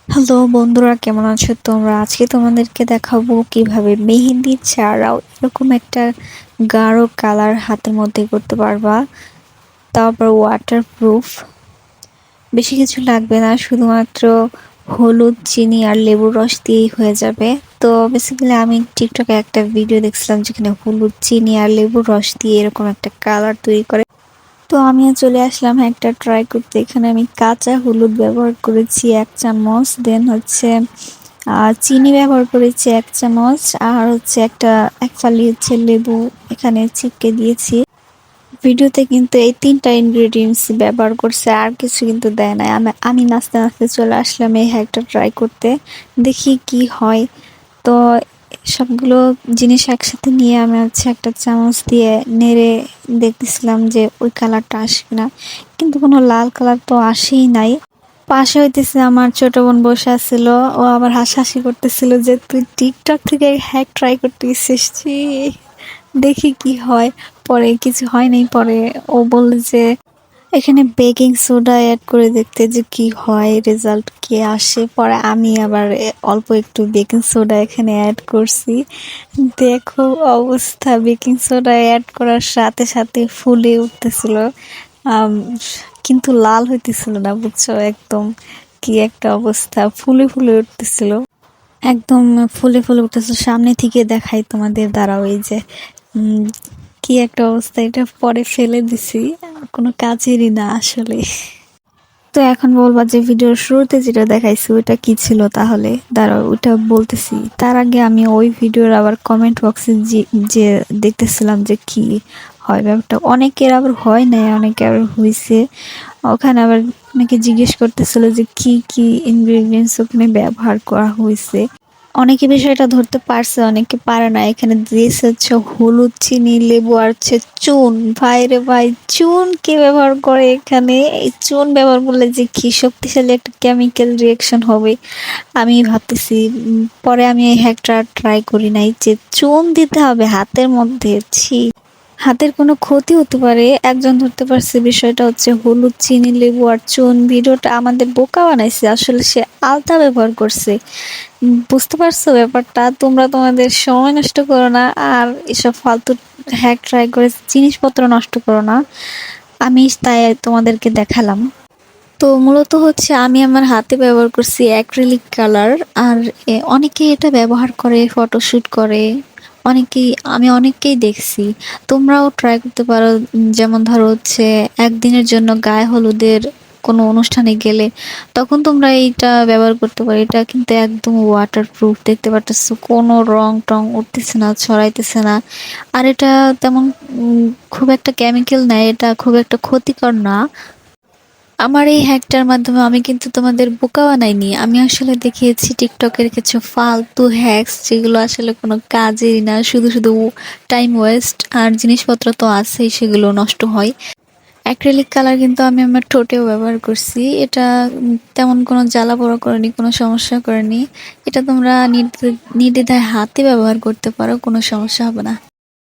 Hello বন্ধুরা, কেমন আছো তোমরা? আজকে তোমাদেরকে দেখাবো কিভাবে মেহেন্দি ছাড়াও এরকম একটা গাঢ় কালার হাতের মধ্যে করতে পারবা। তারপর ওয়াটারপ্রুফ, বেশি কিছু লাগবে না, শুধুমাত্র হলুদ, চিনি আর লেবুর রস দিয়েই হয়ে যাবে। তো বেসিক্যালি আমি টিকটকে একটা ভিডিও দেখছিলাম যেখানে হলুদ, চিনি আর লেবুর রস দিয়ে এরকম একটা কালার তৈরি করে। তো আমিও চলে আসলাম একটা ট্রাই করতে। এখানে আমি কাঁচা হলুদ ব্যবহার করেছি 1 চামচ, দেন হচ্ছে চিনি ব্যবহার করেছি 1 চামচ, আর হচ্ছে এক ফালি হচ্ছে লেবু এখানে চিপকে দিয়েছি। ভিডিওতে কিন্তু এই 3টা ইনগ্রেডিয়েন্টস ব্যবহার করছে, আর কিছু কিন্তু দেয় নাই। আমি নাচতে নাচতে চলে আসলাম এই হ্যাকটা ট্রাই করতে, দেখি কি হয়। তো সবগুলো জিনিস একসাথে নিয়ে আমি হচ্ছে একটা চামচ দিয়ে নেড়ে দেখতেছিলাম যে ওই কালারটা আসে কিনা, কিন্তু কোনো লাল কালার তো আসেই নাই। পাশে হইতেছে আমার ছোট বোন বসে আছিল, ও আবার হাসাহাসি করতেছিল যে তুই টিকটক থেকে হ্যাক ট্রাই করতে গেছিস, ছি, দেখি কি হয়। পরে কিছু হয় নাই, পরে ও বলল যে এখানে বেকিং সোডা অ্যাড করে দেখতে যে কি হয়, রেজাল্ট কি আসে। পরে আমি আবার অল্প একটু বেকিং সোডা এখানে অ্যাড করছি। দেখো অবস্থা, বেকিং সোডা অ্যাড করার সাথে সাথে ফুলে উঠতেছিল। আম, কিন্তু লাল হইতেছিল না, বুঝছো? একদম কি একটা অবস্থা, ফুলে ফুলে উঠতেছিল, একদম ফুলে ফুলে উঠতেছিল। সামনে থেকে দেখাই তোমাদের, দাঁড়াও, এই যে উম, কি একটা অবস্থা। এটা পরে ফেলে দিছি, কোনো কাজেরই না আসলে। তো এখন বলবা যে ভিডিওর শুরুতে যেটা দেখাইছি ওইটা কি ছিল, তাহলে দাঁড়াও ওইটা বলতেছি। তার আগে আমি ওই ভিডিওর আবার কমেন্ট বক্সে যে দেখতেছিলাম যে কি হয় ব্যাপারটা। অনেকের আবার হয় নাই, অনেকে আবার হয়েছে। ওখানে আবার অনেকে জিজ্ঞেস করতেছিল যে কি কি ইনগ্রেডিয়েন্টস ওখানে ব্যবহার করা হয়েছে। অনেকে বিষয়টা ধরতে পারছে, অনেকে পারে না। এখানে দিয়েছে হচ্ছে হলুদ, চিনি, লেবু আর হচ্ছে চুন। ভাই রে ভাই, চুন কে ব্যবহার করে এখানে? এই চুন ব্যবহার করলে যে কি শক্তিশালী একটা কেমিক্যাল রিয়েকশন হবে আমি ভাবতেছি। পরে আমি এই হ্যাকটা ট্রাই করি নাই যে চুন দিতে হবে হাতের মধ্যে, ছি। হাতের কোনো ক্ষতি হতে পারে, একজন ধরতে পারছে। বিষয়টা হচ্ছে হলুদ, চিনি, লেবু আর চুন। ভিডিওটা আমাদের বোকা বানাইছে, আসলে সে আলতা ব্যবহার করছে। বুঝতে পারছো ব্যাপারটা? তোমরা তোমাদের সময় নষ্ট করো না, আর এসব ফালতু হ্যাক ট্রাই করে জিনিসপত্র নষ্ট করো না। আমি তাই তোমাদেরকে দেখালাম। তো মূলত হচ্ছে আমি আমার হাতে ব্যবহার করছি অ্যাক্রিলিক কালার। আর অনেকেই এটা ব্যবহার করে ফটোশুট করে, আমি অনেককেই দেখছি। তোমরাও ট্রাই করতে পারো। যেমন ধরো হচ্ছে একদিনের জন্য গায়ে হলুদের কোনো অনুষ্ঠানে গেলে তখন তোমরা এইটা ব্যবহার করতে পারো। এটা কিন্তু একদম ওয়াটার প্রুফ, দেখতে পারতেছো কোনো রং টং উঠতেছে না, ছড়াইতেছে না। আর এটা তেমন খুব একটা কেমিক্যাল নাই, এটা খুব একটা ক্ষতিকর না। আমার এই হ্যাকটার মাধ্যমে আমি কিন্তু তোমাদের বোকা বানাইনি, আমি আসলে দেখিয়েছি টিকটকের কিছু ফালতু হ্যাকস যেগুলো আসলে কোনো কাজেরই না, শুধু শুধু টাইম ওয়েস্ট। আর জিনিসপত্র তো আছেই, সেগুলো নষ্ট হয়। অ্যাক্রিলিক কালার কিন্তু আমি আমার ঠোঁটেও ব্যবহার করছি। এটা তেমন কোনো জ্বালা পোড়া করেনি, কোনো সমস্যা করেনি। এটা তোমরা নির্দ্বিধায় হাতে ব্যবহার করতে পারো, কোনো সমস্যা হবে না।